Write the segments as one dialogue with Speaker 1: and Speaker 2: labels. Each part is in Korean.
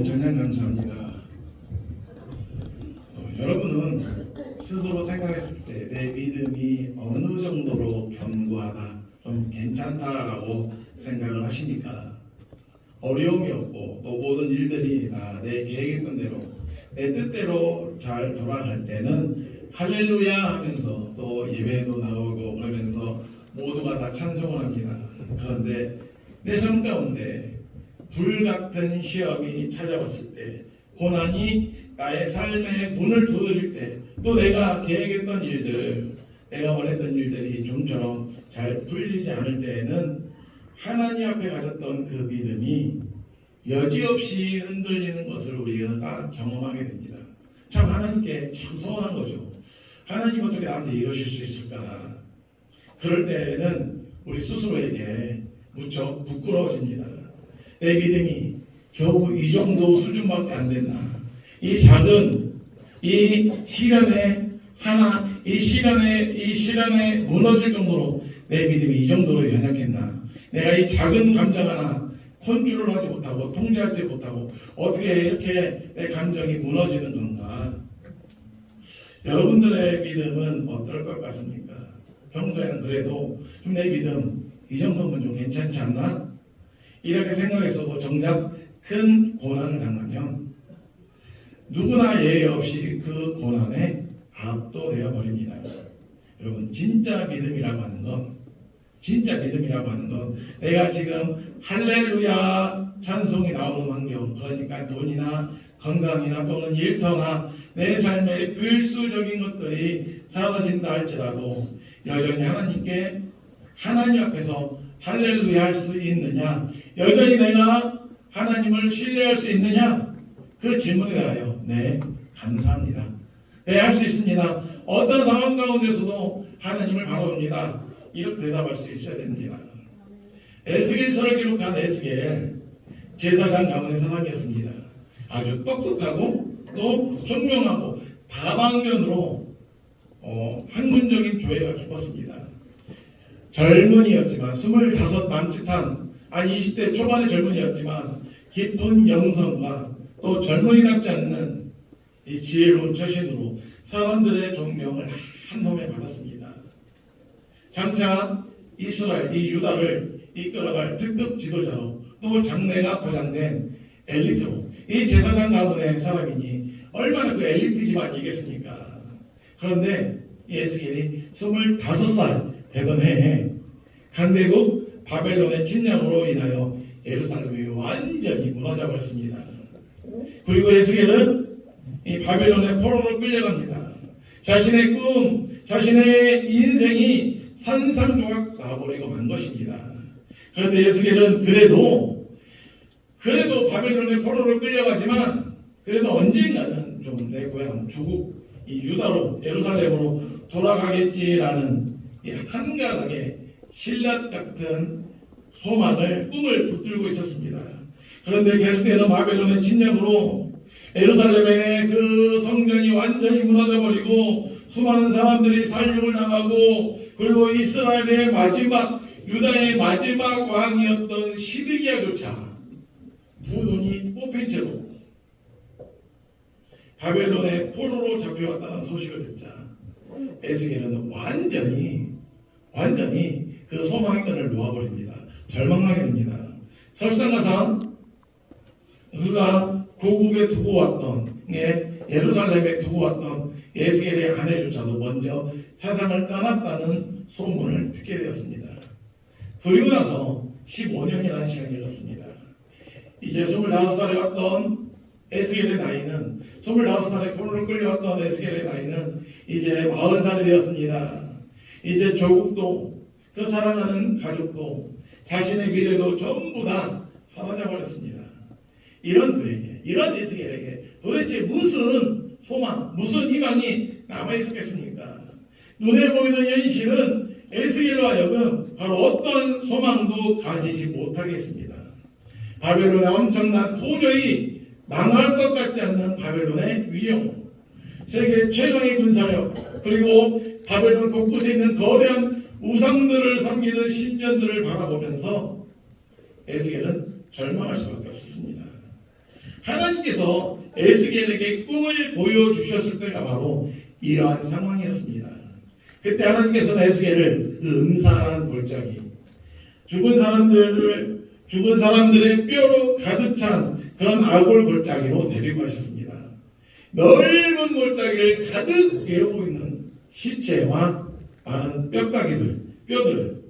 Speaker 1: 찬양 감사합니다. 여러분은 스스로 생각했을 때 내 믿음이 어느 정도로 견고하다, 좀 괜찮다라고 생각을 하십니까? 어려움이 없고 또 모든 일들이 내 계획했던 대로 내 뜻대로 잘 돌아갈 때는 할렐루야 하면서 또 예배도 나오고 그러면서 모두가 다 찬송을 합니다. 그런데 내 삶 가운데 불같은 시험이 찾아왔을 때, 고난이 나의 삶의 문을 두드릴 때, 또 내가 계획했던 일들, 내가 원했던 일들이 좀처럼 잘 풀리지 않을 때에는 하나님 앞에 가졌던 그 믿음이 여지없이 흔들리는 것을 우리가 경험하게 됩니다. 참 하나님께 참 서운한 거죠. 하나님 어떻게 나한테 이러실 수 있을까? 그럴 때에는 우리 스스로에게 무척 부끄러워집니다. 내 믿음이 겨우 이 정도 수준밖에 안 됐나? 이 작은 이 시련에 무너질 정도로 내 믿음이 이 정도로 연약했나? 내가 이 작은 감정 하나 컨트롤하지 못하고 통제하지 못하고 어떻게 이렇게 내 감정이 무너지는 건가? 여러분들의 믿음은 어떨 것 같습니까? 평소에는 그래도 좀 내 믿음 이 정도면 좀 괜찮지 않나? 이렇게 생각했어도 정작 큰 고난을 당하면 누구나 예외 없이 그 고난에 압도되어 버립니다. 여러분, 진짜 믿음이라고 하는 건 내가 지금 할렐루야 찬송이 나오는 환경, 그러니까 돈이나 건강이나 또는 일터나 내 삶의 필수적인 것들이 사라진다 할지라도 여전히 하나님 앞에서 할렐루야 할 수 있느냐, 여전히 내가 하나님을 신뢰할 수 있느냐, 그 질문에 대하여 네, 감사합니다. 네, 할 수 있습니다. 어떤 상황 가운데서도 하나님을 바라봅니다. 이렇게 대답할 수 있어야 됩니다. 에스겔서를 기록한 에스겔 제사장 가문의 사람이었습니다. 아주 똑똑하고 또 총명하고 다방면으로 학문적인 교회가 깊었습니다. 젊은이였지만 25 남짓한 20대 초반의 젊은이였지만 깊은 영성과 또 젊은이답지 않는 이 지혜로운 처신으로 사람들의 존경을 한 몸에 받았습니다. 장차 이스라엘, 이 유다를 이끌어갈 특급 지도자로 또 장래가 보장된 엘리트로, 이 제사장 가문의 사람이니 얼마나 그 엘리트 집안이겠습니까? 그런데 이 에스겔이 25살 되던 해에 강대국 바벨론의 침략으로 인하여 예루살렘이 완전히 무너져 버렸습니다. 그리고 에스겔은 이 바벨론의 포로로 끌려갑니다. 자신의 꿈, 자신의 인생이 산산조각 나버리고 만 것입니다. 그런데 에스겔은 그래도 바벨론의 포로로 끌려가지만 그래도 언젠가는 좀 내 고향 조국 이 유다로 예루살렘으로 돌아가겠지라는 이 한가닥의 신라 같은 소망을 꿈을 붙들고 있었습니다. 그런데 계속되는 바벨론의 침략으로 예루살렘의 그 성전이 완전히 무너져 버리고 수많은 사람들이 살육을 당하고 그리고 이스라엘의 마지막 유다의 마지막 왕이었던 시드기야조차 두 눈이 뽑힌 채로 바벨론의 포로로 잡혀왔다는 소식을 듣자 에스겔은 완전히 그 소망의 끈을 놓아버립니다. 절망하게 됩니다. 설상가상 그가 고국에 두고 왔던 예루살렘에 두고 왔던 에스겔의 아내조차도 먼저 세상을 떠났다는 소문을 듣게 되었습니다. 그리고 나서 15년이라는 시간이 흘렀습니다. 이제 25살에 왔던 에스겔의 나이는 25살에 포로로 끌려왔던 에스겔의 나이는 이제 40살이 되었습니다. 이제 조국도 그 사랑하는 가족도 자신의 미래도 전부 다 사라져 버렸습니다. 이런 그에게, 이런 에스겔에게 도대체 무슨 소망, 무슨 희망이 남아 있었겠습니까? 눈에 보이는 현실은 에스겔로 하여금 바로 어떤 소망도 가지지 못하게 했습니다. 바벨론의 엄청난 도저히 망할 것 같지 않는 바벨론의 위용, 세계 최강의 군사력, 그리고 바벨론 곳곳에 있는 거대한 우상들을 섬기는 신전들을 바라보면서 에스겔은 절망할 수밖에 없었습니다. 하나님께서 에스겔에게 꿈을 보여주셨을 때가 바로 이러한 상황이었습니다. 그때 하나님께서는 에스겔을 그 음산한 골짜기, 죽은 사람들의 뼈로 가득 찬 그런 아골 골짜기로 데리고 가셨습니다. 넓은 골짜기를 가득 메우고 있는 시체와 많은 뼈들,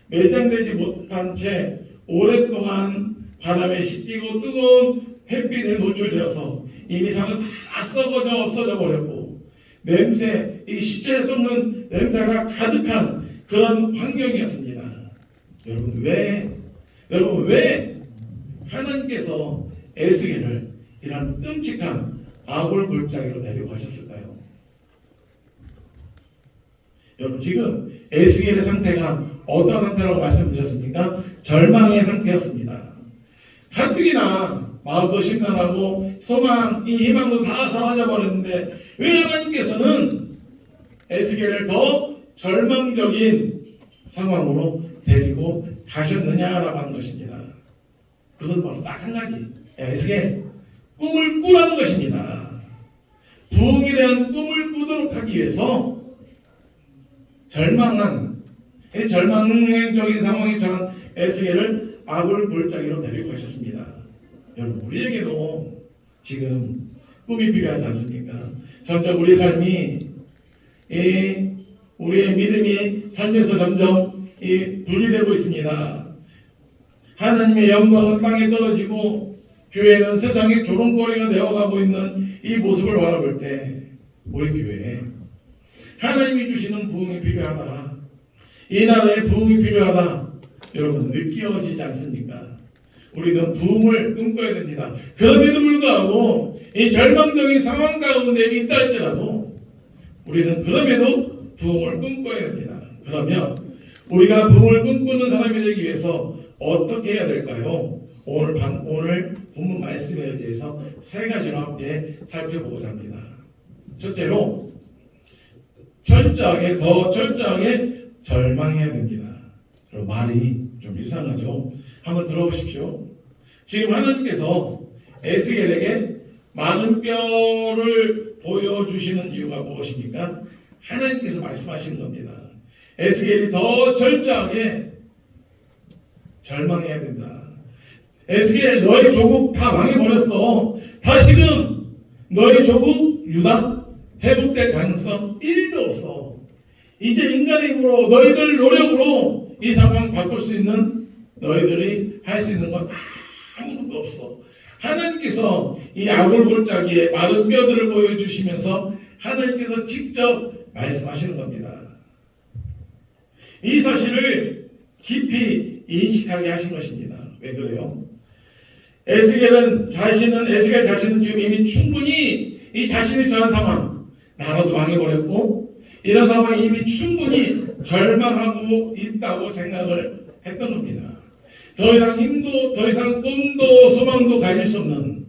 Speaker 1: 매장되지 못한 채 오랫동안 바람에 씻기고 뜨거운 햇빛에 노출되어서 이미 산은 다 썩어져 없어져 버렸고 냄새, 이 시체에 썩는 냄새가 가득한 그런 환경이었습니다. 여러분 왜 하나님께서 에스겔을 이런 끔찍한 아골 골짜기로 데리고 가셨을까요? 여러분 지금 에스겔의 상태가 어떤 상태라고 말씀드렸습니까? 절망의 상태였습니다. 가뜩이나 마음도 심란하고 소망, 이 희망도 다 사라져 버렸는데 왜 하나님께서는 에스겔을 더 절망적인 상황으로 데리고 가셨느냐라고 하는 것입니다. 그것은 바로 딱 한 가지. 에스겔, 꿈을 꾸라는 것입니다. 부흥에 대한 꿈을 꾸도록 하기 위해서 절망적인 상황에 처한 에스겔을 아골 골짜기로 데리고 가셨습니다. 여러분 우리에게도 지금 꿈이 필요하지 않습니까? 점점 우리의 삶이 우리의 믿음이 삶에서 점점 분리되고 있습니다. 하나님의 영광은 땅에 떨어지고 교회는 세상의 조롱거리가 되어가고 있는 이 모습을 바라볼 때 우리 교회에 하나님이 주시는 부흥이 필요하다. 이 나라의 부흥이 필요하다. 여러분 느껴지지 않습니까? 우리는 부흥을 꿈꿔야 됩니다. 그럼에도 불구하고 이 절망적인 상황 가운데 있다 할지라도 우리는 그럼에도 부흥을 꿈꿔야 됩니다. 그러면 우리가 부흥을 꿈꾸는 사람이 되기 위해서 어떻게 해야 될까요? 오늘 본문 말씀에 대해서 세 가지로 함께 살펴보고자 합니다. 첫째로 더 철저하게 절망해야 됩니다. 그럼 말이 좀 이상하죠? 한번 들어보십시오. 지금 하나님께서 에스겔에게 많은 뼈를 보여주시는 이유가 무엇입니까? 하나님께서 말씀하시는 겁니다. 에스겔이 더 철저하게 절망해야 된다. 에스겔 너희 조국 다 망해버렸어. 다시금 너희 조국 유다 회복될 가능성 1도 없어. 이제 인간의 힘으로 너희들 노력으로 이 상황 바꿀 수 있는 너희들이 할 수 있는 건 아무것도 없어. 하나님께서 이 아골골짜기에 마른 뼈들을 보여주시면서 하나님께서 직접 말씀하시는 겁니다. 이 사실을 깊이 인식하게 하신 것입니다. 왜 그래요? 에스겔 자신은 지금 이미 충분히 이 자신이 처한 상황, 나라도 망해버렸고 이런 상황이 이미 충분히 절망하고 있다고 생각을 했던 겁니다. 더 이상 힘도, 더 이상 꿈도 소망도 가질 수 없는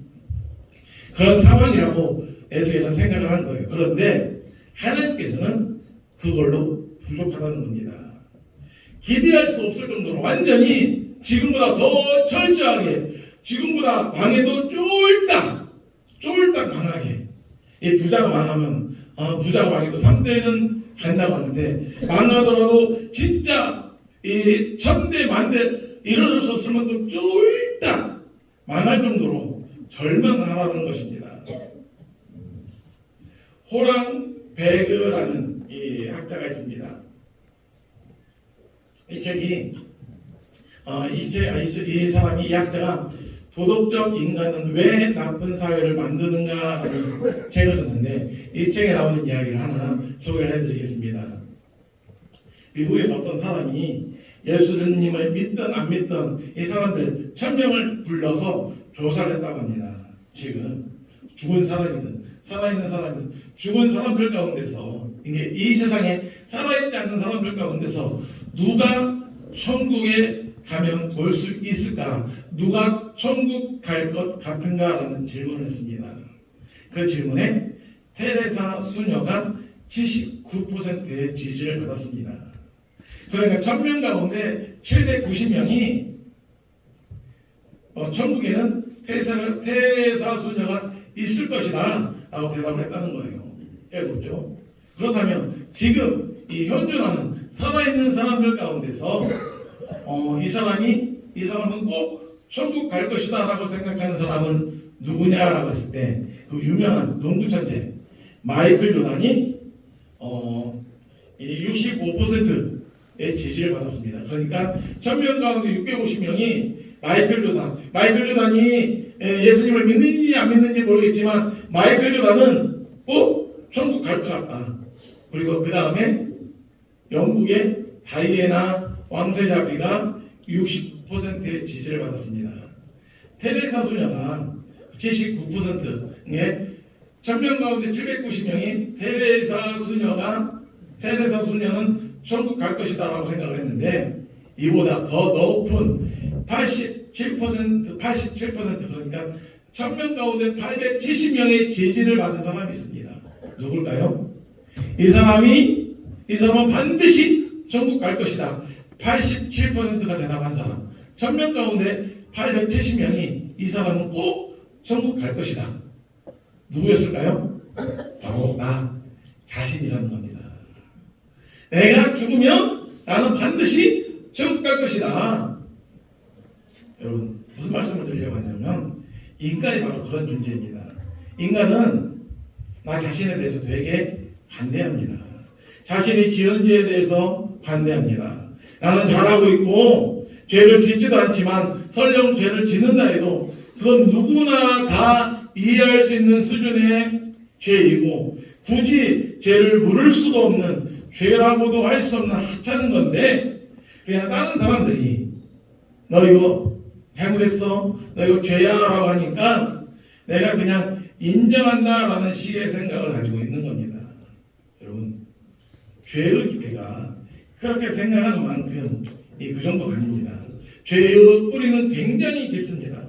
Speaker 1: 그런 상황이라고 에스겔은 생각을 한 거예요. 그런데 하나님께서는 그걸로 부족하다는 겁니다. 기대할 수 없을 정도로 완전히 지금보다 더 철저하게, 지금보다 망해도 쫄딱 망하게. 이 부자가 망하면 부자가 망해도 3대는 간다고 하는데 망하더라도 진짜 이 천대 만대 일어설 수 없을 만큼 쫄딱 망할 정도로 절망하라는 것입니다. 호랑 베그라는 이 학자가 있습니다. 이 책이 이 사람이 이 학자가 도덕적 인간은 왜 나쁜 사회를 만드는가라는 책을 썼는데 이 책에 나오는 이야기를 하나 소개를 해드리겠습니다. 미국에서 어떤 사람이 예수님을 믿든 안 믿든 이 사람들 1000명을 불러서 조사를 했다고 합니다. 지금 죽은 사람이든 살아있는 사람이든 죽은 사람들 가운데서 이게 이 세상에 살아있지 않는 사람들 가운데서 누가 천국에 가면 볼 수 있을까? 누가 천국 갈 것 같은가라는 질문을 했습니다. 그 질문에 테레사 수녀가 79%의 지지를 받았습니다. 그러니까 1000명 가운데 790명이 천국에는 테레사 수녀가 있을 것이다 라고 대답을 했다는 거예요. 예롭죠? 그렇다면 지금 이 현존하는 살아있는 사람들 가운데서 이 사람은 꼭 천국 갈 것이다 라고 생각하는 사람은 누구냐라고 했을 때 그 유명한 농구 천재 마이클 조단이 65%의 지지를 받았습니다. 그러니까 1000명 가운데 650명이 마이클 조단이 예수님을 믿는지 안 믿는지 모르겠지만 마이클 조단은 꼭 천국 갈 것 같다. 그리고 그 다음에 영국의 다이애나 왕세자비가 60%의 지지를 받았습니다. 테레사 수녀가 79%의 1000명 가운데 790명이 테레사 수녀는 천국 갈 것이다 라고 생각을 했는데 이보다 더 높은 87% 그러니까 1000명 가운데 870명의 지지를 받은 사람이 있습니다. 누굴까요? 이 사람은 반드시 천국 갈 것이다. 87%가 대답한 사람. 1000명 가운데 870명이 이 사람은 꼭 천국 갈 것이다. 누구였을까요? 바로 나 자신이라는 겁니다. 내가 죽으면 나는 반드시 천국 갈 것이다. 여러분 무슨 말씀을 드리려고 하냐면 인간이 바로 그런 존재입니다. 인간은 나 자신에 대해서 되게 반대합니다. 자신이 지은 죄에 대해서 반대합니다. 나는 잘하고 있고 죄를 짓지도 않지만 설령 죄를 짓는다 해도 그건 누구나 다 이해할 수 있는 수준의 죄이고 굳이 죄를 물을 수가 없는 죄라고도 할 수 없는 하찮은 건데 그냥 다른 사람들이 너 이거 잘못했어, 너 이거 죄야 라고 하니까 내가 그냥 인정한다라는 식의 생각을 가지고 있는 겁니다. 여러분 죄의 깊이가 그렇게 생각하는 만큼 그 정도가 아닙니다. 죄의 뿌리는 굉장히 깊습니다.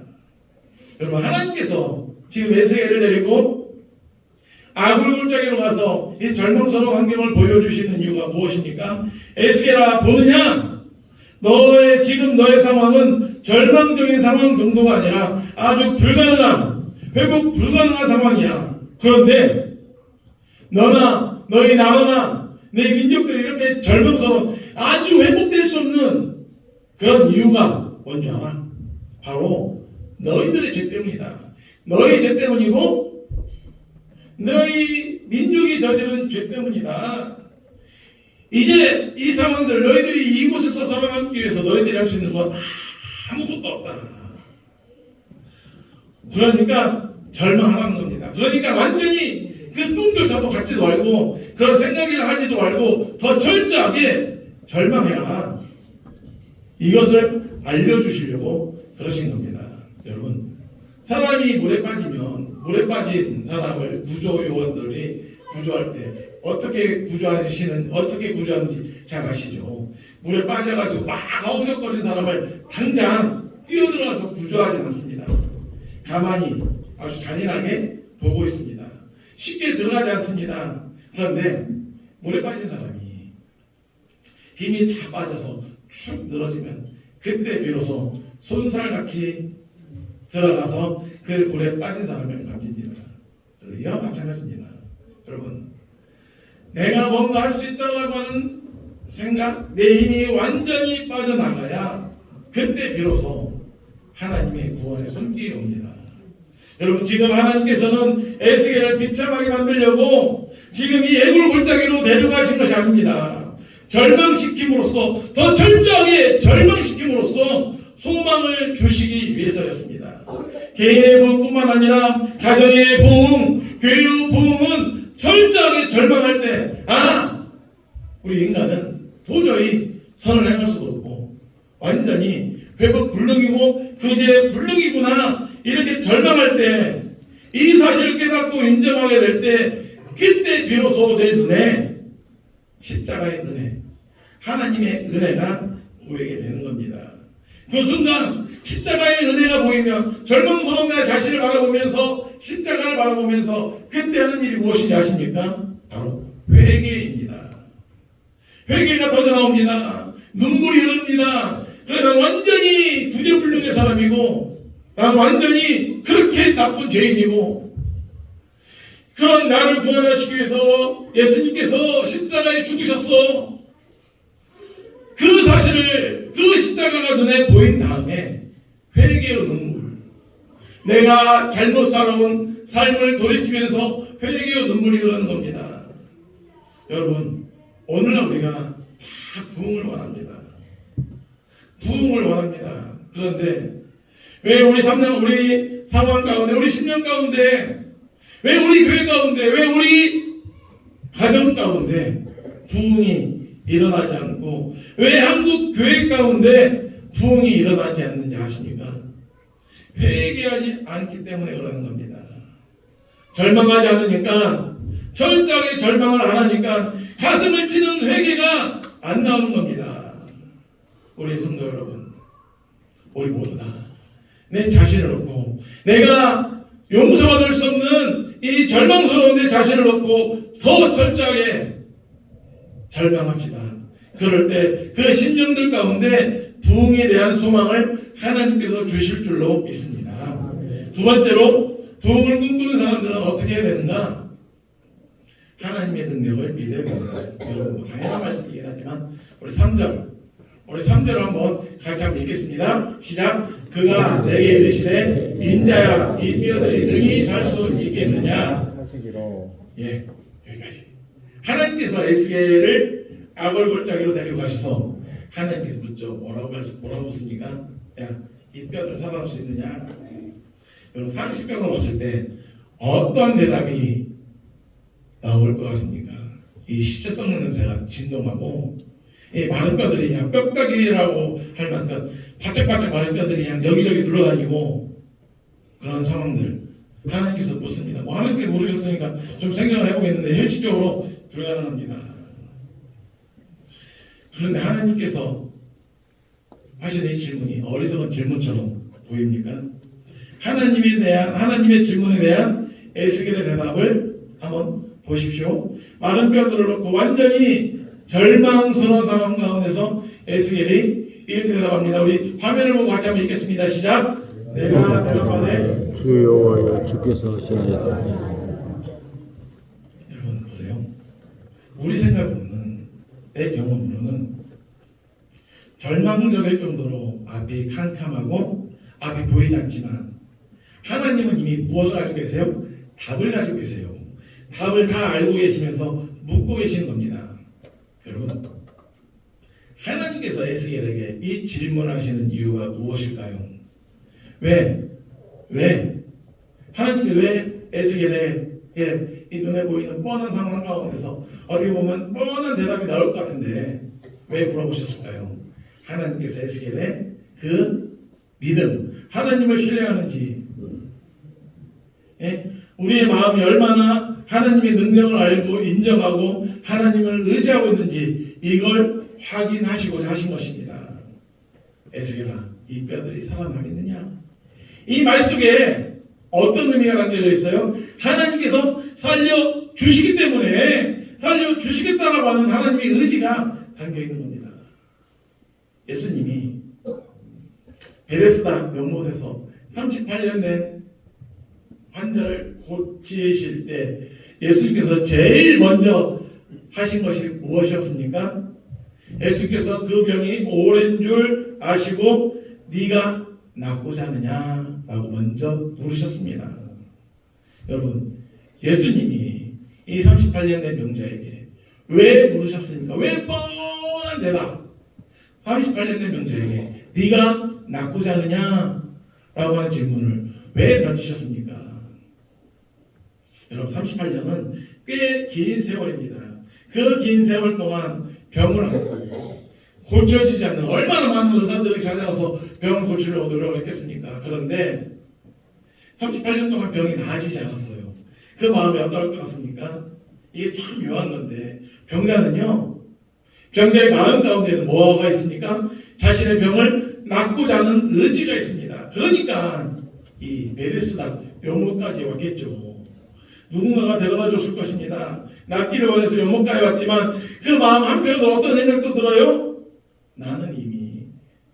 Speaker 1: 여러분 하나님께서 지금 에스겔을 데리고 아굴골짜기로 가서 이 절망스러운 환경을 보여주시는 이유가 무엇입니까? 에스겔아 보느냐? 지금 너의 상황은 절망적인 상황 정도가 아니라 아주 회복 불가능한 상황이야. 그런데 너희 나라나 내 민족들이 이렇게 절망스러운 아주 회복될 수 없는 그런 이유가 뭔지 알아? 바로 너희들의 죄 때문이다. 너희 죄 때문이고 너희 민족이 저지른 죄 때문이다. 이제 이 상황들 너희들이 이곳에서 살아남기 위해서 너희들이 할 수 있는 건 아무것도 없다. 그러니까 절망하라는 겁니다. 그러니까 완전히 그 꿈조차도 갖지도 말고 그런 생각을 하지도 말고 더 철저하게 절망해라. 이것을 알려주시려고 그러신 겁니다. 여러분, 사람이 물에 빠지면 물에 빠진 사람을 구조요원들이 구조할 때 어떻게 구조하는지 잘 아시죠? 물에 빠져가지고 막 허우적거리는 사람을 당장 뛰어들어가서 구조하지 않습니다. 가만히 아주 잔인하게 보고 있습니다. 쉽게 들어가지 않습니다. 그런데 물에 빠진 사람이 힘이 다 빠져서 축 늘어지면 그때 비로소 손살같이 들어가서 그 물에 빠진 사람을 만집니다. 이와 마찬가지입니다. 여러분, 내가 뭔가 할 수 있다고 하는 생각, 내 힘이 완전히 빠져나가야 그때 비로소 하나님의 구원의 손길이 옵니다. 여러분, 지금 하나님께서는 에스겔을 비참하게 만들려고 지금 이 애굴 골짜기로 데려가신 것이 아닙니다. 절망시킴으로써, 더 철저하게 절망시킴으로써 소망을 주시기 위해서였습니다. 개인의 부흥뿐만 아니라 가정의 부흥, 교회의 부흥은 철저하게 절망할 때, 우리 인간은 도저히 선을 행할 수도 없고 완전히 회복 불능이고 그제 불능이구나 이렇게 절망할 때, 이 사실을 깨닫고 인정하게 될 때, 그때 비로소 내 눈에 십자가의 은혜, 하나님의 은혜가 보이게 되는 겁니다. 그 순간 십자가의 은혜가 보이면 절망스러운 내 자신을 바라보면서 십자가를 바라보면서 그때 하는 일이 무엇인지 아십니까? 바로 회개입니다. 회개가 터져나옵니다. 눈물이 흐릅니다. 그래서 난 완전히 구제불능의 사람이고 난 완전히 그렇게 나쁜 죄인이고 그런 나를 구원하시기 위해서 예수님께서 십자가에 죽으셨어. 그 사실을 그 십자가가 눈에 보인 다음에 회개의 눈물, 내가 잘못 살아온 삶을 돌이키면서 회개의 눈물이 흐르는 겁니다. 여러분, 오늘날 우리가 다 부흥을 원합니다. 부흥을 원합니다. 그런데 왜 우리 3년, 우리 상황 가운데, 우리 10년 가운데, 왜 우리 교회 가운데, 왜 우리 가정 가운데 부흥이 일어나지 않고, 왜 한국 교회 가운데 부흥이 일어나지 않는지 아십니까? 회개하지 않기 때문에 그러는 겁니다. 절망하지 않으니까, 철저하게 절망을 안 하니까 가슴을 치는 회개가 안 나오는 겁니다. 우리 성도 여러분, 우리 모두 다 내 자신을 놓고, 내가 용서받을 수 없는 이 절망스러운 내 자신을 놓고 더 철저하게 절망합시다. 그럴 때 그 심령들 가운데 부흥에 대한 소망을 하나님께서 주실 줄로 믿습니다. 두 번째로, 부흥을 꿈꾸는 사람들은 어떻게 해야 되는가? 하나님의 능력을 믿어야 됩니다. 여러분, 당연한 말씀이긴 하지만 우리 3절 한번 같이 한번 읽겠습니다. 시작. 그가 내게 이르시되 인자야, 이 뼈들이 능히 살 수 있겠느냐. 예, 여기까지. 하나님께서 에스겔을 악을 골짜기로 데려가셔서 하나님께서 묻죠. 뭐라고 묻습니까? 야, 이 뼈들 살아날 수 있느냐? 여러분, 상식적으로 봤을 때 어떤 대답이 나올 것 같습니까? 이 시체 썩는 냄새가 진동하고, 이 많은 뼈들이 그냥 뼈다귀라고 할 만큼 바짝바짝 많은 뼈들이 그냥 여기저기 둘러다니고 그런 상황들, 하나님께서 묻습니다. 뭐 하나님께 물으셨으니까 좀 생각을 해보겠는데 현실적으로 불가능합니다. 그런데 하나님께서 하신 이 질문이 어리석은 질문처럼 보입니까? 하나님의 질문에 대한 에스겔의 대답을 한번 보십시오. 많은 뼈들을 놓고 완전히 절망스러운 상황 가운데서 에스겔이 이렇게 대답합니다. 우리 화면을 보고 같이 한번 읽겠습니다. 시작. 내가 대답하되
Speaker 2: 주 여호와여 주께서 하시나이다.
Speaker 1: 여러분 보세요. 우리 생각으로는, 내 경험으로는 절망적일 정도로 앞이 캄캄하고 앞이 보이지 않지만 하나님은 이미 무엇을 가지고 계세요? 답을 가지고 계세요. 답을 다 알고 계시면서 묻고 계시는 겁니다. 여러분, 하나님께서 에스겔에게 이 질문하시는 이유가 무엇일까요? 왜? 하나님께서 왜 에스겔에게 이 눈에 보이는 뻔한 상황 가운데서 어떻게 보면 뻔한 대답이 나올 것 같은데 왜 물어보셨을까요? 하나님께서 에스겔의 그 믿음, 하나님을 신뢰하는지, 우리의 마음이 얼마나 하나님의 능력을 알고 인정하고 하나님을 의지하고 있는지 이걸 확인하시고자 하신 것입니다. 에스겔아, 이 뼈들이 살아나겠느냐? 이 말 속에 어떤 의미가 담겨져 있어요? 하나님께서 살려주시기 때문에 살려주시겠다라고 하는 하나님의 의지가 담겨있는 겁니다. 예수님이 베데스다 명못에서 38년 된 환자를 고치실 때 예수님께서 제일 먼저 하신 것이 무엇이었습니까? 예수님께서 그 병이 오랜 줄 아시고 네가 낫고자 하느냐라고 먼저 물으셨습니다. 여러분, 예수님이 이 38년 된 병자에게 왜 물으셨습니까? 왜 뻔한 대답 38년 된 병자에게 네가 낫고자 하느냐라고 하는 질문을 왜 던지셨습니까? 여러분, 38년은 꽤 긴 세월입니다. 그 긴 세월 동안 병을 앓고 고쳐지지 않는 얼마나 많은 의사들이 찾아가서 병을 고치려고 노력을 했겠습니까? 그런데 38년 동안 병이 나아지지 않았어요. 그 마음이 어떨 것 같습니까? 이게 참 묘한 건데 병자의 마음 가운데는 뭐가 있습니까? 자신의 병을 낫고자 하는 의지가 있습니다. 그러니까 이 베데스다 용모까지 왔겠죠. 누군가가 데려다 줬을 것입니다. 낫기를 원해서 용모까지 왔지만 그 마음 한편으로 어떤 생각도 들어요? 나는 이미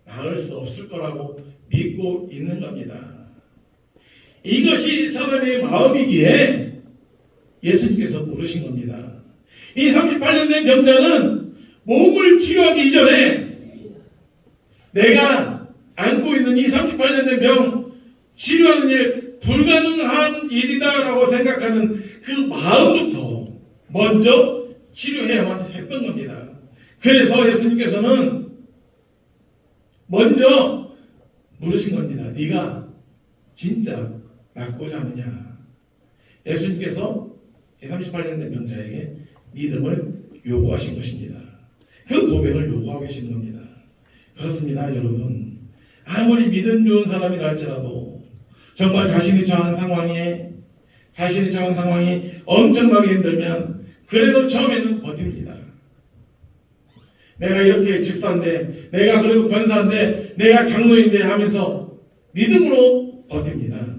Speaker 1: 나을 수 없을 거라고 믿고 있는 겁니다. 이것이 사람의 마음이기에 예수님께서 물으신 겁니다. 이 38년 된 병자는 몸을 치료하기 이전에 내가 안고 있는 이 38년 된 병 치료하는 일 불가능한 일이다라고 생각하는 그 마음부터 먼저 치료해야만 했던 겁니다. 그래서 예수님께서는 먼저 물으신 겁니다. 네가 진짜 낫고자 하느냐? 예수님께서 38년 된 병자에게 믿음을 요구하신 것입니다. 그 고백을 요구하고 계신 겁니다. 그렇습니다, 여러분. 아무리 믿음 좋은 사람이라 할지라도 정말 자신이 처한 상황이 엄청나게 힘들면 그래도 처음에는 버팁니다. 내가 이렇게 집사인데, 내가 그래도 권사인데, 내가 장로인데 하면서 믿음으로 버팁니다.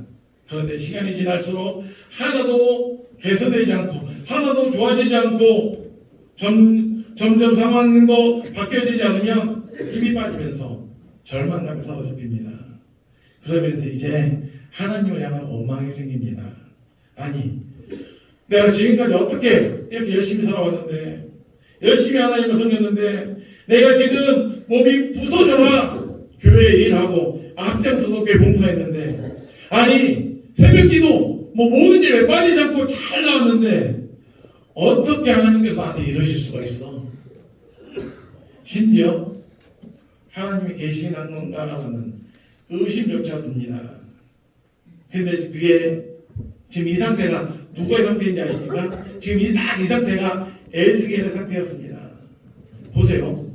Speaker 1: 그런데 시간이 지날수록 하나도 개선되지 않고 하나도 좋아지지 않고 점점 상황도 바뀌어지지 않으면 힘이 빠지면서 절망감에 사로잡힙니다. 그러면서 이제 하나님을 향한 원망이 생깁니다. 아니, 내가 지금까지 어떻게 이렇게 열심히 살아왔는데, 열심히 하나님을 섬겼는데, 내가 지금 몸이 부서져라 교회 일하고 앞장서서 교회 봉사했는데, 아니 새벽기도 모든 일에 빠지지 않고 잘 나왔는데 어떻게 하나님께서 나한테 이러실 수가 있어? 심지어 하나님이 계시는 건가라는 의심조차 듭니다. 근데 그게 지금 이 상태가 누구의 상태인지 아십니까? 지금 딱 이 상태가 에스겔의 상태였습니다. 보세요.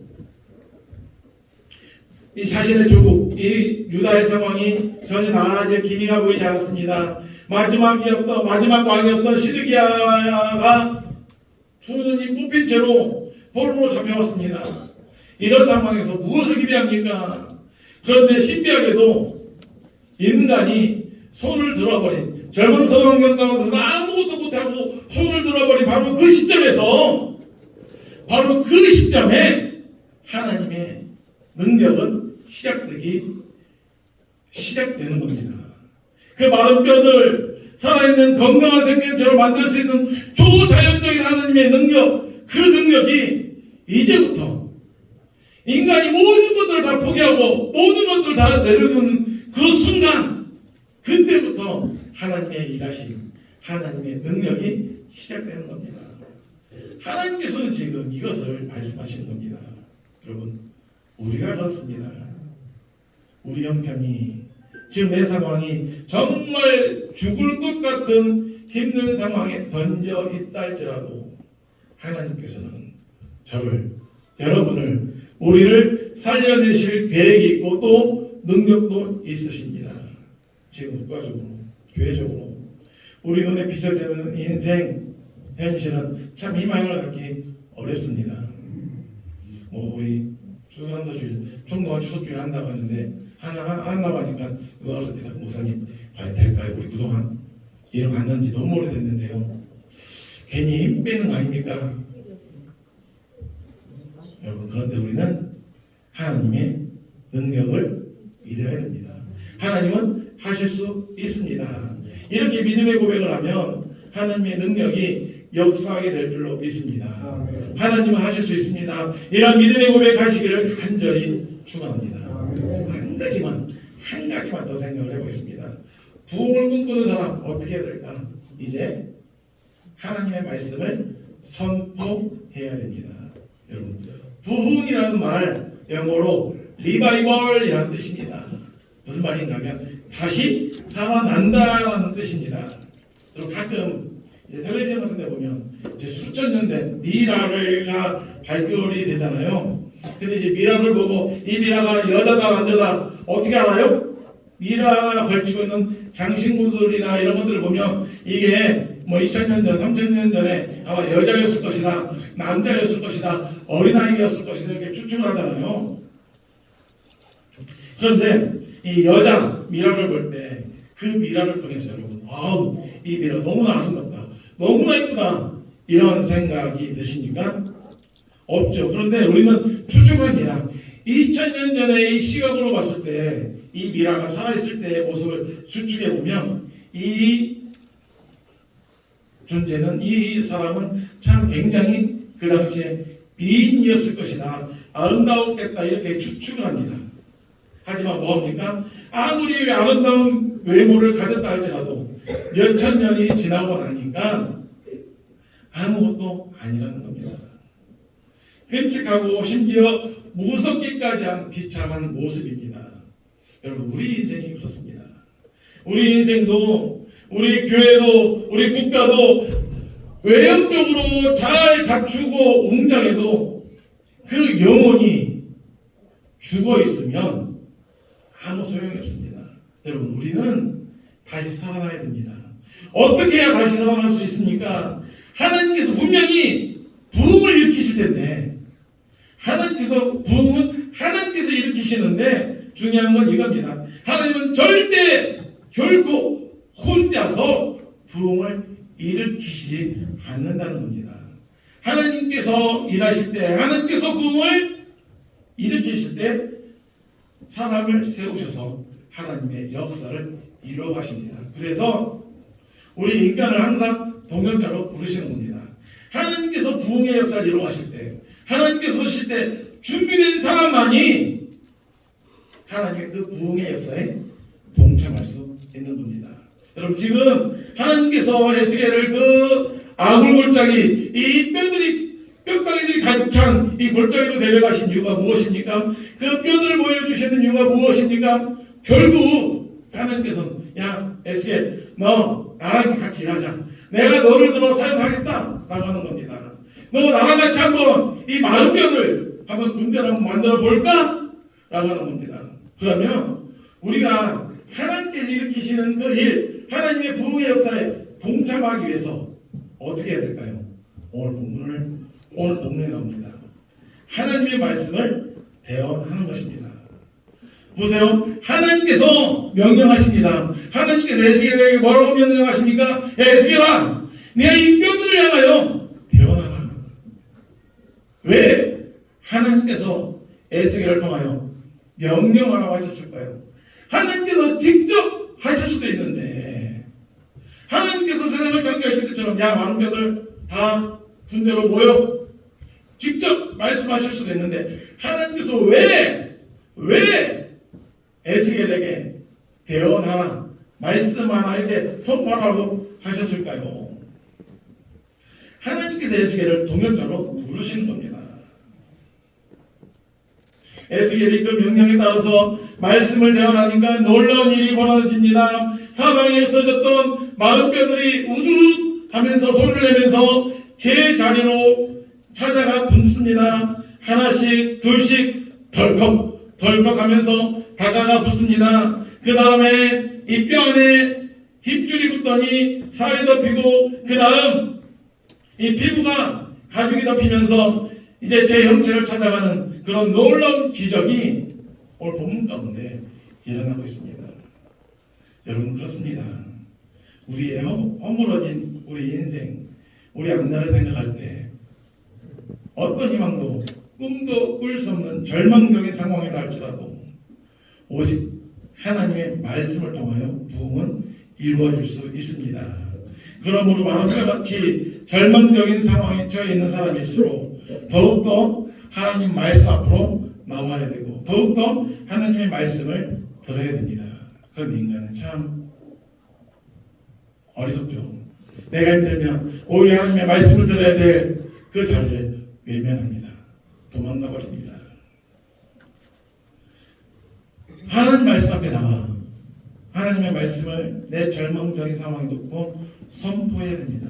Speaker 1: 이 자신의 조국, 이 유다의 상황이 전혀 나아질 기미가 보이지 않았습니다. 마지막 왕이었던 시드기야가 두 눈이 뽑힌 채로 포로로 잡혀왔습니다. 이런 상황에서 무엇을 기대합니까? 그런데 신비하게도 인간이 손을 들어버린, 절망스러운 경우에서 아무것도 못하고 손을 들어버린 바로 그 시점에 하나님의 능력은 시작되는 겁니다. 그 마른 뼈들 살아있는 건강한 생명체로 만들 수 있는 초자연적인 하나님의 능력, 그 능력이 이제부터 인간이 모든 것들을 다 포기하고 모든 것들을 다 내려놓는 그 순간 그때부터 하나님의 일하심, 하나님의 능력이 시작되는 겁니다. 하나님께서는 지금 이것을 말씀하시는 겁니다. 여러분, 우리가 그렇습니다. 우리 형편이 지금 내 상황이 정말 죽을 것 같은 힘든 상황에 던져 있다 할지라도 하나님께서는 저를, 여러분을, 우리를 살려내실 계획이 있고 또 능력도 있으십니다. 지금 국가적으로, 교회적으로 우리 눈에 비춰지는 인생 현실은 참 희망을 갖기 어렵습니다. 우리 추수감사주일 총동안 추석주일 한다고 하는데 하나 하니까 그거랍니다. 목사님 과연 될까요? 우리 그동안 일을 만난 지 너무 오래됐는데요. 괜히 힘 빼는 거 아닙니까? 여러분, 그런데 우리는 하나님의 능력을 믿어야 됩니다. 하나님은 하실 수 있습니다. 이렇게 믿음의 고백을 하면 하나님의 능력이 역사하게 될 줄로 믿습니다. 하나님은 하실 수 있습니다. 이런 믿음의 고백하시기를 간절히 축원합니다. 한 가지만 더 생각을 해보겠습니다. 부흥을 꿈꾸는 사람 어떻게 해야 될까? 이제 하나님의 말씀을 선포해야 됩니다. 여러분, 부흥이라는 말 영어로 리바이벌이라는 뜻입니다. 무슨 말인가 하면 다시 살아난다라는 뜻입니다. 그리고 가끔 텔레비전 같은 데 보면 이제 수천 년 된 미라가 발견이 되잖아요. 근데 이제 미라를 보고 이 미라가 여자다 남자다 어떻게 알아요? 미라가 걸치고 있는 장신구들이나 이런 것들을 보면 이게 2000년 전, 3000년 전에 아마 여자였을 것이다, 남자였을 것이다, 어린아이였을 것이다 이렇게 추측을 하잖아요. 그런데 이 여자 미라를 볼 때 그 미라를 통해서 여러분, 이 미라 너무나 아름답다, 너무나 이쁘다 이런 생각이 드십니까? 없죠. 그런데 우리는 추측합니다. 2000년 전의 이 시각으로 봤을 때 이 미라가 살아있을 때의 모습을 추측해 보면 이 존재는, 이 사람은 참 굉장히 그 당시에 미인이었을 것이다, 아름다웠겠다 이렇게 추측을 합니다. 하지만 뭐합니까? 아무리 아름다운 외모를 가졌다 할지라도 몇천 년이 지나고 나니까 아무것도 아니라는 겁니다. 끔찍하고 심지어 무섭기까지 한 비참한 모습입니다. 여러분, 우리 인생이 그렇습니다. 우리 인생도, 우리 교회도, 우리 국가도 외형적으로 잘 갖추고 웅장해도 그 영혼이 죽어 있으면 아무 소용이 없습니다. 여러분, 우리는 다시 살아나야 됩니다. 어떻게 해야 다시 살아날 수 있습니까? 하나님께서 분명히 부흥을 일으키실 텐데, 부흥은 하나님께서 일으키시는데 중요한 건 이겁니다. 하나님은 절대 결코 혼자서 부흥을 일으키시지 않는다는 겁니다. 하나님께서 일하실 때, 하나님께서 부흥을 일으키실 때 사람을 세우셔서 하나님의 역사를 이루어 가십니다. 그래서 우리 인간을 항상 동역자로 부르시는 겁니다. 하나님께서 부흥의 역사를 이루어 가실 때, 하나님께서 하실 때 준비된 사람만이 하나님의 그 부흥의 역사에 동참할 수 있는 겁니다. 여러분, 지금 하나님께서 에스겔을 그 아굴골짜기, 이 뼈다귀들이 가득 찬 이 골짜기로 데려가신 이유가 무엇입니까? 그 뼈들을 보여주시는 이유가 무엇입니까? 결국 하나님께서는, 야 에스겔, 너 나랑 같이 일하자, 내가 너를 들어 사용하겠다 라고 하는 겁니다. 너 나랑 같이 한번 이 마른 뼈를 한번 군대를 한번 만들어 볼까? 라고 하는 겁니다. 그러면 우리가 하나님께서 일으키시는 그 일, 하나님의 부흥의 역사에 동참하기 위해서 어떻게 해야 될까요? 오늘 본문에 나옵니다. 하나님의 말씀을 대언하는 것입니다. 보세요. 하나님께서 명령하십니다. 하나님께서 에스겔에게 뭐라고 명령하십니까? 야, 에스겔아, 내가 이 뼈들을 향하여 대언하라. 왜 하나님께서 에스겔을 통하여 명령하라고 하셨을까요? 하나님께서 직접 하실 수도 있는데, 하나님께서 세상을 창조하실 때처럼 야 많은 뼈들 다 군대로 모여 직접 말씀하실 수도 있는데, 하나님께서 왜 에스겔에게 대언하라, 말씀 하나 이렇게 선포하라고 하셨을까요? 하나님께서 에스겔을 동역자로 부르시는 겁니다. 에스겔이 그 명령에 따라서 말씀을 대언하니까 놀라운 일이 벌어집니다. 사방에 흩어졌던 마른 뼈들이 우두둑 하면서 소리를 내면서 제 자리로 찾아가 붙습니다. 하나씩 둘씩 덜컥 덜컥 하면서 다가가 붙습니다. 그 다음에 이 뼈 안에 힘줄이 붙더니 살이 덮이고 그 다음 이 피부가 가죽이 덮이면서 이제 제 형체를 찾아가는 그런 놀라운 기적이 오늘 본문 가운데 일어나고 있습니다. 여러분 그렇습니다. 우리의 허물어진 우리 인생, 우리 앞날을 생각할 때 어떤 희망도 꿈도 꿀 수 없는 절망적인 상황이라 할지라도 오직 하나님의 말씀을 통하여 부흥은 이루어질 수 있습니다. 그러므로 마른 뼈같이 절망적인 상황에 처해 있는 사람일수록 더욱더 하나님 말씀 앞으로 나와야 되고 더욱더 하나님의 말씀을 들어야 됩니다. 그런데 인간은 참 어리석죠. 내가 힘들면 오히려 하나님의 말씀을 들어야 될 그 자리를 외면합니다. 도망가 버립니다. 하나님 말씀 앞에 나와 하나님의 말씀을 내 절망적인 상황에 놓고 선포해야 됩니다.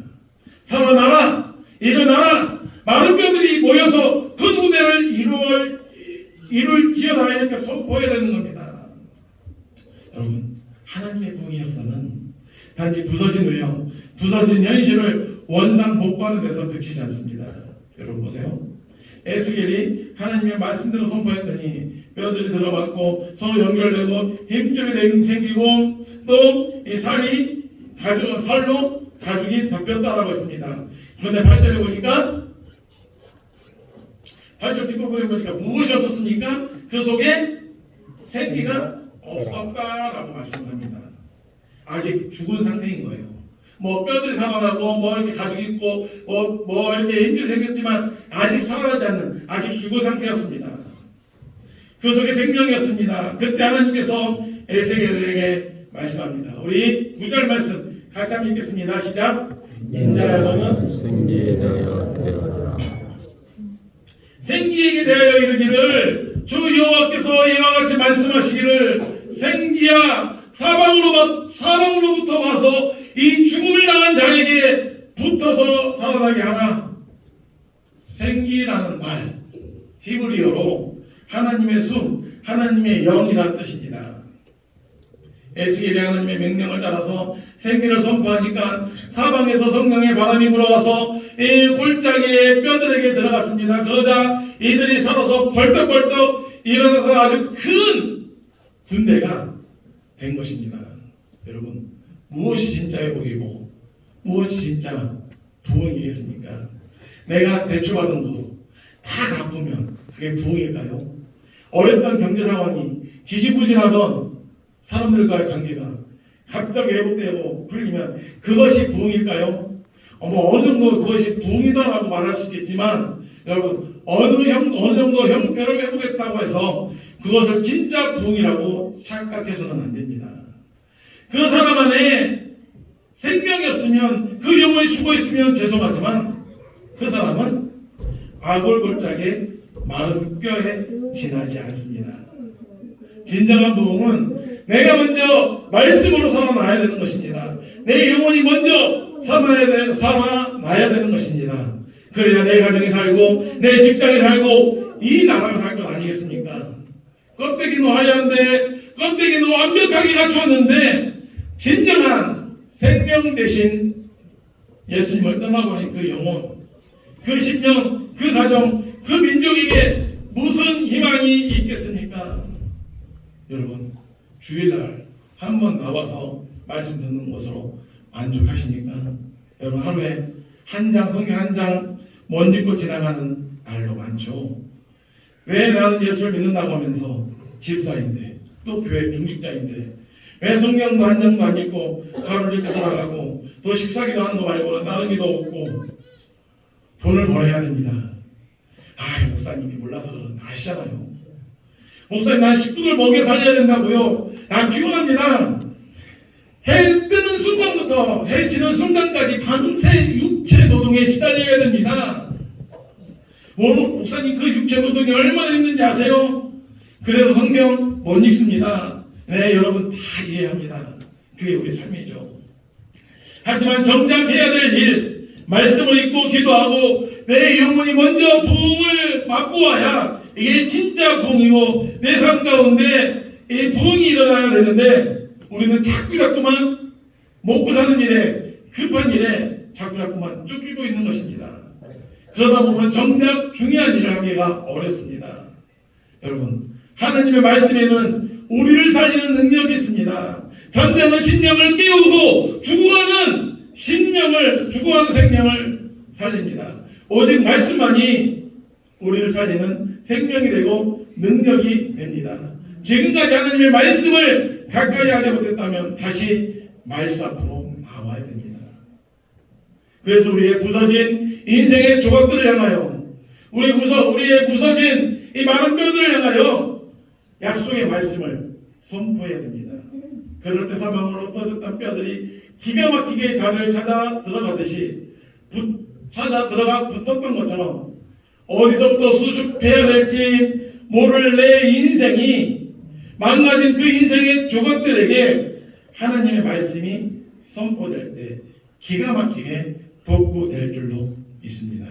Speaker 1: 살아나라! 일어나라! 많은 뼈들이 모여서 큰 무대를 이룰지어다 이렇게 선포해야 되는 겁니다. 여러분 하나님의 부흥의 역사는 단지 부서진 외형, 부서진 현실을 원상복구하는 데서 그치지 않습니다. 여러분 보세요. 에스겔이 하나님의 말씀대로 선포했더니 뼈들이 들어갔고 서로 연결되고 힘줄이 생기고 또 이 살이 살로 가죽이 덮였다라고 했습니다. 그런데 8절에 보니까 8절 뒷부분에 보니까 무엇이 없었습니까? 그 속에 생기가 없었다라고 말씀합니다. 아직 죽은 상태인 거예요. 뭐 뼈들이 살아나고 뭐 이렇게 가죽이 있고 뭐 이렇게 힘줄이 생겼지만 아직 살아나지 않는 아직 죽은 상태였습니다. 그 속에 생명이었습니다. 그때 하나님께서 에스겔에게 말씀합니다. 우리 9절 말씀 같이 한번 읽겠습니다. 시작. 인자야 너는
Speaker 2: 생기에 대하여 되어라.
Speaker 1: 생기에게 대하여 이르기를 주 여호와께서 이와 같이 말씀하시기를 생기야 사방으로부터 와서 이 죽음을 당한 자에게 붙어서 살아나게 하라. 생기라는 말 히브리어로 하나님의 숨, 하나님의 영이라는 뜻입니다. 에스겔이 하나님의 명령을 따라서 생기를 선포하니까 사방에서 성령의 바람이 불어와서 이 골짜기의 뼈들에게 들어갔습니다. 그러자 이들이 살아서 벌떡벌떡 일어나서 아주 큰 군대가 된 것입니다. 여러분 무엇이 진짜 회복이고 무엇이 진짜 부흥이겠습니까? 내가 대출받은 거 다 갚으면 그게 부흥일까요? 어렵던 경제 상황이 지지부진하던 사람들과의 관계가 갑자기 회복되고 풀리면 그것이 부흥일까요? 어느 정도 그것이 부흥이다라고 말할 수 있겠지만 여러분 어느 정도 형태를 회복했다고 해서 그것을 진짜 부흥이라고 착각해서는 안 됩니다. 그 사람 안에 생명이 없으면 그 영혼이 죽어 있으면 죄송하지만 그 사람은 아골골짜기에 마른 뼈에 지나지 않습니다. 진정한 부흥은 내가 먼저 말씀으로 살아나야 되는 것입니다. 내 영혼이 먼저 살아나야 되는 것입니다. 그래야 내 가정이 살고 내 직장이 살고 이 나라가 살 것 아니겠습니까? 껍데기는 화려한데 껍데기는 완벽하게 갖추었는데 진정한 생명 대신 예수님을 떠나버린 그 영혼, 그 심령, 그 가정, 그 민족에게 무슨 희망이 있겠습니까? 여러분 주일날 한번 나와서 말씀 듣는 것으로 만족하십니까? 여러분 하루에 한 장 성경 한 장 못 읽고 지나가는 날도 많죠. 왜 나는 예수를 믿는다고 하면서 집사인데 또 교회 중직자인데 왜 성경도 한 장도 안 읽고 하루를 이렇게 살아가고 또 식사기도 하는 거 말고는 다른 기도 없고 돈을 벌어야 됩니다. 목사님이 몰라서 아시잖아요. 목사님 난 식구들 먹여 살려야 된다고요. 난 피곤합니다. 해 뜨는 순간부터 해 지는 순간까지 밤새 육체 노동에 시달려야 됩니다. 목사님 그 육체 노동이 얼마나 힘든지 아세요? 그래서 성경 못 읽습니다. 네, 여러분 다 이해합니다. 그게 우리 삶이죠. 하지만 정작 해야 될 일, 말씀을 읽고 기도하고 내 영혼이 먼저 부흥을 맛보아야 이게 진짜 부흥이고 내 삶 가운데 이 부흥이 일어나야 되는데 자꾸만 먹고 사는 일에 급한 일에 자꾸만 쫓기고 있는 것입니다. 그러다 보면 정작 중요한 일을 하기가 어렵습니다. 여러분, 하나님의 말씀에는 우리를 살리는 능력이 있습니다. 잠자는 심령을 깨우고 죽어가는 생명을 살립니다. 오직 말씀만이 우리를 살리는 생명이 되고 능력이 됩니다. 지금까지 하나님의 말씀을 가까이 하지 못했다면 다시 말씀 앞으로 나와야 됩니다. 그래서 우리의 부서진 인생의 조각들을 향하여 우리의 부서진 이 많은 뼈들을 향하여 약속의 말씀을 선포해야 됩니다. 그럴 때 사방으로 떠졌던 뼈들이 기가 막히게 자리를 찾아 들어가듯이 찾아 들어가 붙었던 것처럼 어디서부터 수습해야 될지 모를 내 인생이 망가진 그 인생의 조각들에게 하나님의 말씀이 선포될 때 기가 막히게 복구될 줄로 믿습니다.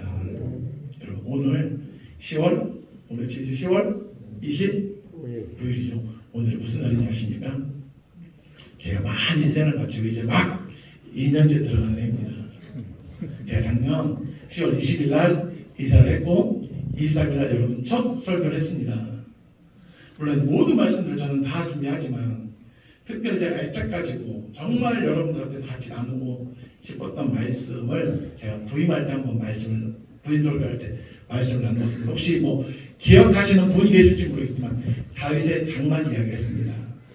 Speaker 1: 여러분, 오늘 10월 29일이죠. 오늘 무슨 날인지 아십니까? 제가 만 1년을 마치고 이제 막 2년째 들어가는 해입니다. 제가 작년 10월 20일 날 이사를 했고 23일 날 여러분 첫 설교를 했습니다. 물론 모든 말씀들 저는 다 준비하지만 특별히 제가 애착 가지고 정말 여러분들한테 같이 나누고 싶었던 말씀을 제가 부임할 때 한번 부임 설교할 때 말씀을 나눴습니다. 혹시 기억하시는 분이 계실지 모르겠지만 다윗의 장막 이야기를 했습니다.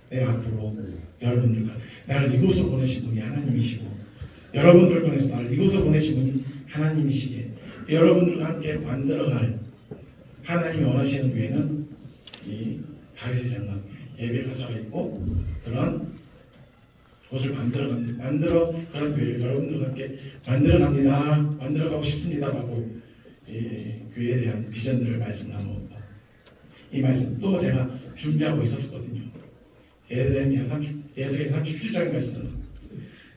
Speaker 1: 내가 앞으로 여러분들과 나를 이곳으로 보내신 분이 하나님이시고 여러분들을 통해서 나를 이곳으로 보내신 분이 하나님이시기에 여러분들과 함께 만들어갈 하나님이 원하시는 교회는 이 다윗의 장막 예배가 살아있고 그런 곳을 그런 교회를 여러분들과 함께 만들어가고 싶습니다라고 교회에 대한 비전들을 말씀 나누었다. 이 말씀 또 제가 준비하고 있었거든요. 예수의 37장의 말씀.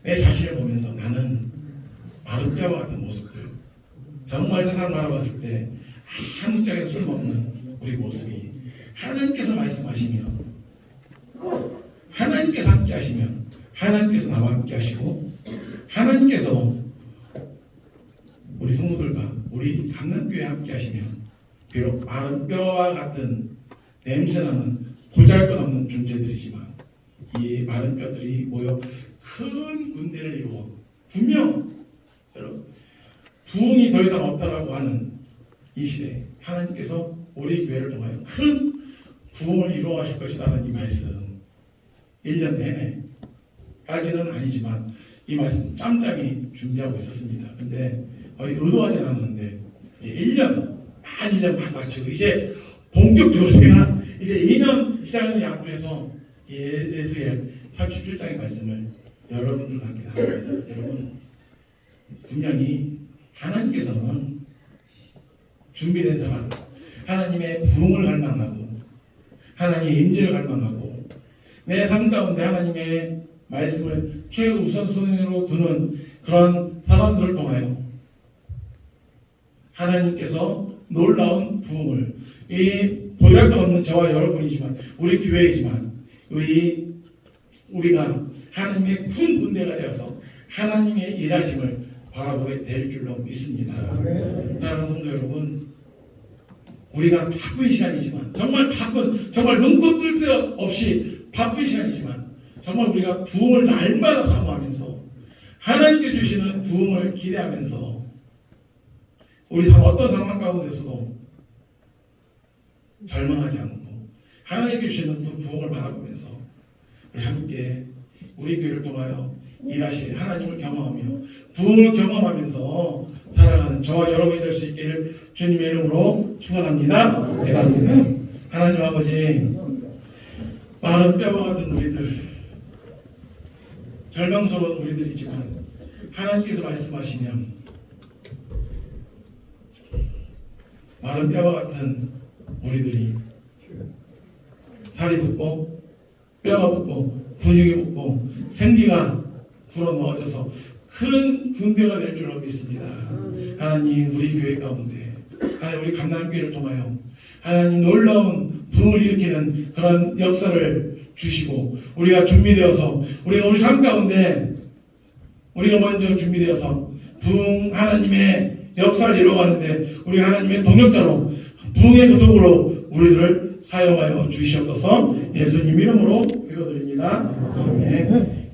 Speaker 1: 내 자신을 보면서 나는 마른 뼈와 같은 모습들, 정말 세상을 바라봤을 때 한 짝에 쓸모없는 우리 모습이 하나님께서 말씀하시며 하나님께서 함께 하시면 하나님께서 나와 함께 하시고 하나님께서 우리 성도들과 우리 감남교회에 함께 하시면 비록 마른 뼈와 같은 냄새나는 보잘것없는 존재들이지만 이 마른 뼈들이 모여 큰 군대를 이루어 분명 여러분 부흥이 더 이상 없다라고 하는 이 시대에 하나님께서 우리 교회를 통하여 큰 부흥을 이루어 가실 것이라는 이 말씀 1년 내내까지는 아니지만 이 말씀 짬짬이 준비하고 있었습니다. 근데 거의 의도하지 않았는데 이제 1년 막 마치고 이제 본격적으로 제가 이제 2년 시작하는 약속에서 예수의 37장의 말씀을 여러분들과 함께 나눕니다. 여러분 분명히 하나님께서는 준비된 사람, 하나님의 부흥을 갈망하고 하나님의 임재를 갈망하고 내 삶 가운데 하나님의 말씀을 최우선순위로 두는 그런 사람들을 통하여 하나님께서 놀라운 부흥을 이 보잘것없는 저와 여러분이지만 우리 교회이지만 우리가 하나님의 큰 군대가 되어서 하나님의 일하심을 바라보게 될 줄로 믿습니다. 사랑하는 성도 여러분, 우리가 바쁜 시간이지만 정말 눈곱 뜰 데 없이 바쁜 시간이지만 정말 우리가 부흥을 날마다 사모하면서 하나님께 주시는 부흥을 기대하면서 우리 어떤 상황 가운데서도 절망하지 않고 하나님께 주시는 그 부흥을 바라보면서 우리 함께 우리 교회를 통하여 일하실 하나님을 경험하며 부흥을 경험하면서 살아가는 저와 여러분이 될 수 있기를 주님의 이름으로 축원합니다. 기도합니다. 하나님 아버지, 마른 뼈와 같은 우리들, 절망스러운 우리들이지만 하나님께서 말씀하시면 마른 뼈와 같은 우리들이 살이 붙고 뼈가 붙고 근육이 붙고 생기가 불어넣어져서 큰 군대가 될 줄로 믿습니다. 하나님 우리 교회 가운데 하나님 우리 감남교회를 통하여 하나님 놀라운 부흥을 일으키는 그런 역사를 주시고 우리가 준비되어서 우리가 우리 삶 가운데 우리가 먼저 준비되어서 부흥 하나님의 역사를 이루어가는데 우리 하나님의 동력자로 부흥의 그독으로 우리들을 사용하여 주시옵소서. 예수님 이름으로 기도드립니다. 아멘.